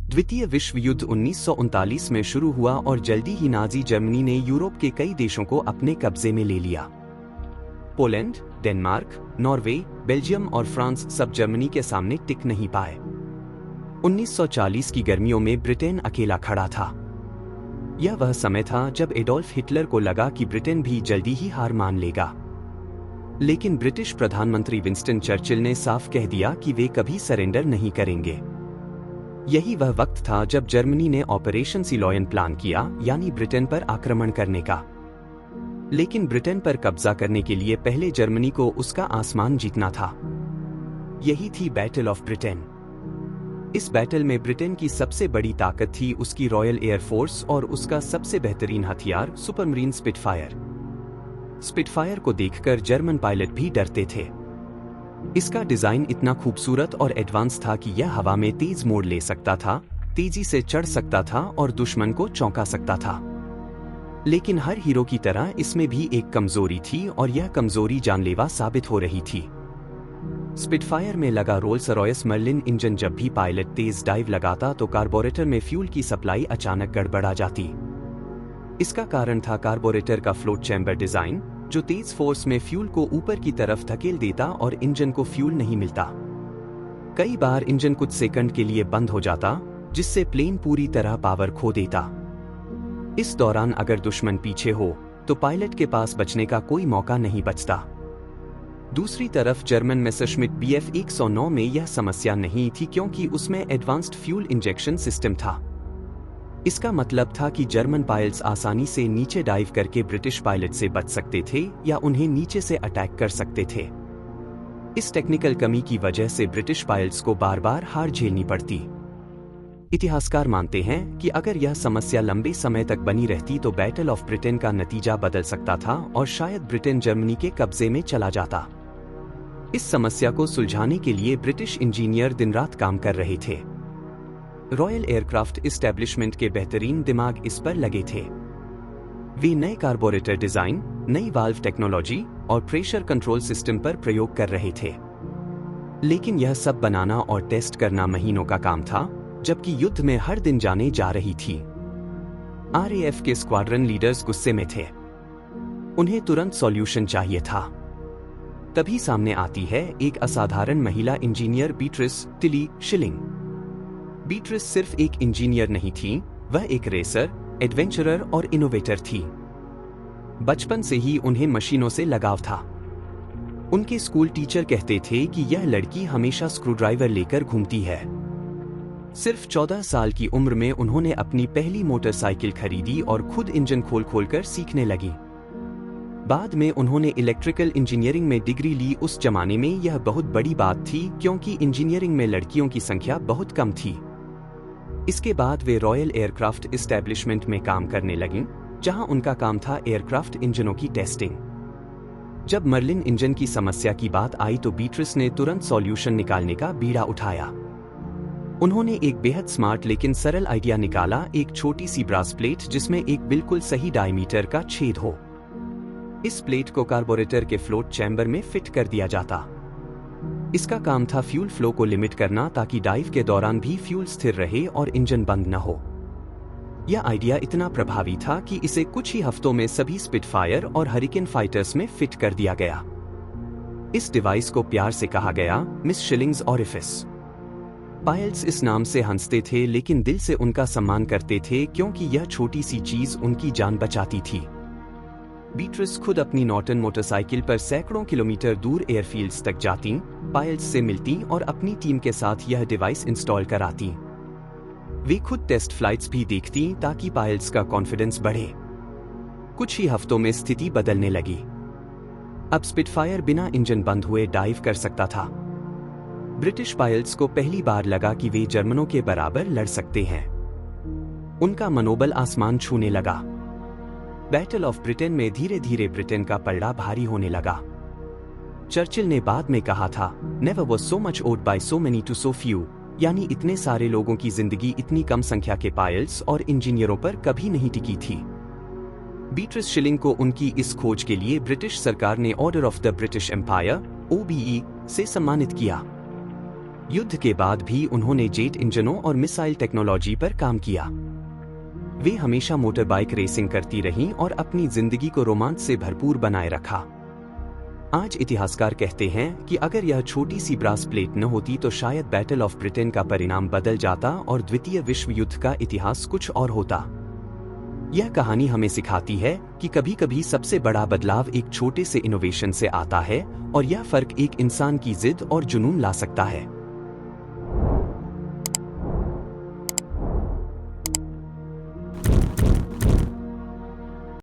द्वितीय विश्व युद्ध 1939 में शुरू हुआ और जल्दी ही नाजी जर्मनी ने यूरोप के कई देशों को अपने कब्जे में ले लिया। पोलैंड, डेनमार्क, नॉर्वे, बेल्जियम और फ्रांस सब जर्मनी के सामने टिक नहीं पाए। 1940 की गर्मियों में ब्रिटेन अकेला खड़ा था। यह वह समय था जब एडोल्फ हिटलर को लगा कि ब्रिटेन भी जल्दी ही हार मान लेगा। लेकिन ब्रिटिश प्रधानमंत्री विंस्टन चर्चिल ने साफ कह दिया कि वे कभी सरेंडर नहीं करेंगे। यही वह वक्त था जब जर्मनी ने ऑपरेशन सिलोयन प्लान किया, यानी ब्रिटेन पर आक्रमण करने का। लेकिन ब्रिटेन पर कब्जा करने के लिए पहले जर्मनी को उसका आसमान जीतना था। यही थी बैटल ऑफ ब्रिटेन। इस बैटल में ब्रिटेन की सबसे बड़ी ताकत थी उसकी रॉयल एयरफोर्स और उसका सबसे बेहतरीन हथियार सुपरमरीन स्पिटफायर। स्पिटफायर को देखकर जर्मन पायलट भी डरते थे। इसका डिजाइन इतना खूबसूरत और एडवांस था कि यह हवा में तेज मोड़ ले सकता था, तेजी से चढ़ सकता था और दुश्मन को चौंका सकता था। लेकिन हर हीरो की तरह इसमें भी एक कमजोरी थी और यह कमजोरी जानलेवा साबित हो रही थी। स्पिटफायर में लगा रोल्स रॉयस मर्लिन इंजन जब भी पायलट तेज डाइव लगाता तो कार्बोरेटर में फ्यूल की सप्लाई अचानक गड़बड़ा जाती। इसका कारण था कार्बोरेटर का फ्लोट चैम्बर डिजाइन, जो तेज फोर्स में फ्यूल को ऊपर की तरफ धकेल देता और इंजन को फ्यूल नहीं मिलता। कई बार इंजन कुछ सेकंड के लिए बंद हो जाता, जिससे प्लेन पूरी तरह पावर खो देता। इस दौरान अगर दुश्मन पीछे हो तो पायलट के पास बचने का कोई मौका नहीं बचता। दूसरी तरफ जर्मन मेसरश्मिट BF 109 में यह समस्या नहीं थी, क्योंकि उसमें एडवांस्ड फ्यूल इंजेक्शन सिस्टम था। इसका मतलब था कि जर्मन पायलट्स आसानी से नीचे डाइव करके ब्रिटिश पायलट से बच सकते थे या उन्हें नीचे से अटैक कर सकते थे। इस टेक्निकल कमी की वजह से ब्रिटिश पायलट्स को बार बार हार झेलनी पड़ती। इतिहासकार मानते हैं कि अगर यह समस्या लंबे समय तक बनी रहती तो बैटल ऑफ ब्रिटेन का नतीजा बदल सकता था और शायद ब्रिटेन जर्मनी के कब्जे में चला जाता। इस समस्या को सुलझाने के लिए ब्रिटिश इंजीनियर दिन रात काम कर रहे थे। रॉयल एयरक्राफ्ट एस्टेब्लिशमेंट के बेहतरीन दिमाग इस पर लगे थे। वे नए कार्बोरेटर डिजाइन, नई वाल्व टेक्नोलॉजी और प्रेशर कंट्रोल सिस्टम पर प्रयोग कर रहे थे। लेकिन यह सब बनाना और टेस्ट करना महीनों का काम था, जबकि युद्ध में हर दिन जाने जा रही थी। RAF के स्क्वाड्रन लीडर्स गुस्से में थे। उन्हें तुरंत सॉल्यूशन चाहिए था। तभी सामने आती है एक असाधारण महिला engineer Beatrice Tilly Shilling. Beatrice सिर्फ एक इंजीनियर नहीं थी, वह एक रेसर, एडवेंचरर और इनोवेटर थी। बचपन से ही उन्हें मशीनों से लगाव था। उनके स्कूल टीचर कहते थे कि यह लड़की हमेशा स्क्रूड्राइवर लेकर घूमती है। सिर्फ 14 साल की उम्र में उन्होंने अपनी पहली मोटरसाइकिल खरीदी और खुद इंजन खोल खोलकर सीखने लगी। बाद में उन्होंने इलेक्ट्रिकल इंजीनियरिंग में डिग्री ली। उस जमाने में यह बहुत बड़ी बात थी, क्योंकि इंजीनियरिंग में लड़कियों की संख्या बहुत कम थी। इसके बाद वे रॉयल एयरक्राफ्ट एस्टेब्लिशमेंट में काम करने लगीं, जहां उनका काम था एयरक्राफ्ट इंजनों की टेस्टिंग। जब मर्लिन इंजन की समस्या की बात आई तो बीट्रिस ने तुरंत सॉल्यूशन निकालने का बीड़ा उठाया। उन्होंने एक बेहद स्मार्ट लेकिन सरल आइडिया निकाला, एक छोटी सी ब्रास प्लेट जिसमें एक बिल्कुल सही डायमीटर का छेद हो। इस प्लेट को कार्बोरेटर के फ्लोट चैम्बर में फिट कर दिया जाता। इसका काम था फ्यूल फ्लो को लिमिट करना, ताकि डाइव के दौरान भी फ्यूल स्थिर रहे और इंजन बंद न हो। यह आइडिया इतना प्रभावी था कि इसे कुछ ही हफ्तों में सभी स्पिटफायर और हरिकेन फाइटर्स में फिट कर दिया गया। इस डिवाइस को प्यार से कहा गया मिस शिलिंग्स ऑरिफिस। पायलट्स इस नाम से हंसते थे, लेकिन दिल से उनका सम्मान करते थे, क्योंकि यह छोटी सी चीज उनकी जान बचाती थी। बीट्रिस खुद अपनी नॉर्टन मोटरसाइकिल पर सैकड़ों किलोमीटर दूर एयरफील्ड्स तक जाती, पायलट्स से मिलती और अपनी टीम के साथ यह डिवाइस इंस्टॉल कराती। वे खुद टेस्ट फ्लाइट्स भी देखती ताकि पायलट्स का कॉन्फिडेंस बढ़े। कुछ ही हफ्तों में स्थिति बदलने लगी। अब स्पिटफायर बिना इंजन बंद हुए डाइव कर सकता था। ब्रिटिश पायलट्स को पहली बार लगा कि वे जर्मनों के बराबर लड़ सकते हैं। उनका मनोबल आसमान छूने लगा। बैटल ऑफ ब्रिटेन में धीरे धीरे ब्रिटेन का पलड़ा भारी होने लगा। चर्चिल ने बाद में कहा था, never was so much owed by so many to so few, यानी इतने सारे लोगों की जिंदगी इतनी कम संख्या के पायलट्स और इंजीनियरों पर कभी नहीं टिकी थी। बीट्रिस शिलिंग को उनकी इस खोज के लिए ब्रिटिश सरकार ने order of the British empire OBE से सम्मानित किया। युद्ध के बाद भी उन्होंने जेट इंजनों और मिसाइल टेक्नोलॉजी पर काम किया। वे हमेशा मोटर बाइक रेसिंग करती रहीं और अपनी जिंदगी को रोमांच से भरपूर बनाए रखा। आज इतिहासकार कहते हैं कि अगर यह छोटी सी ब्रास प्लेट न होती तो शायद बैटल ऑफ ब्रिटेन का परिणाम बदल जाता और द्वितीय विश्व युद्ध का इतिहास कुछ और होता। यह कहानी हमें सिखाती है कि कभी-कभी सबसे बड़ा बदलाव एक छोटे से इनोवेशन से आता है और यह फर्क एक इंसान की जिद और जुनून ला सकता है।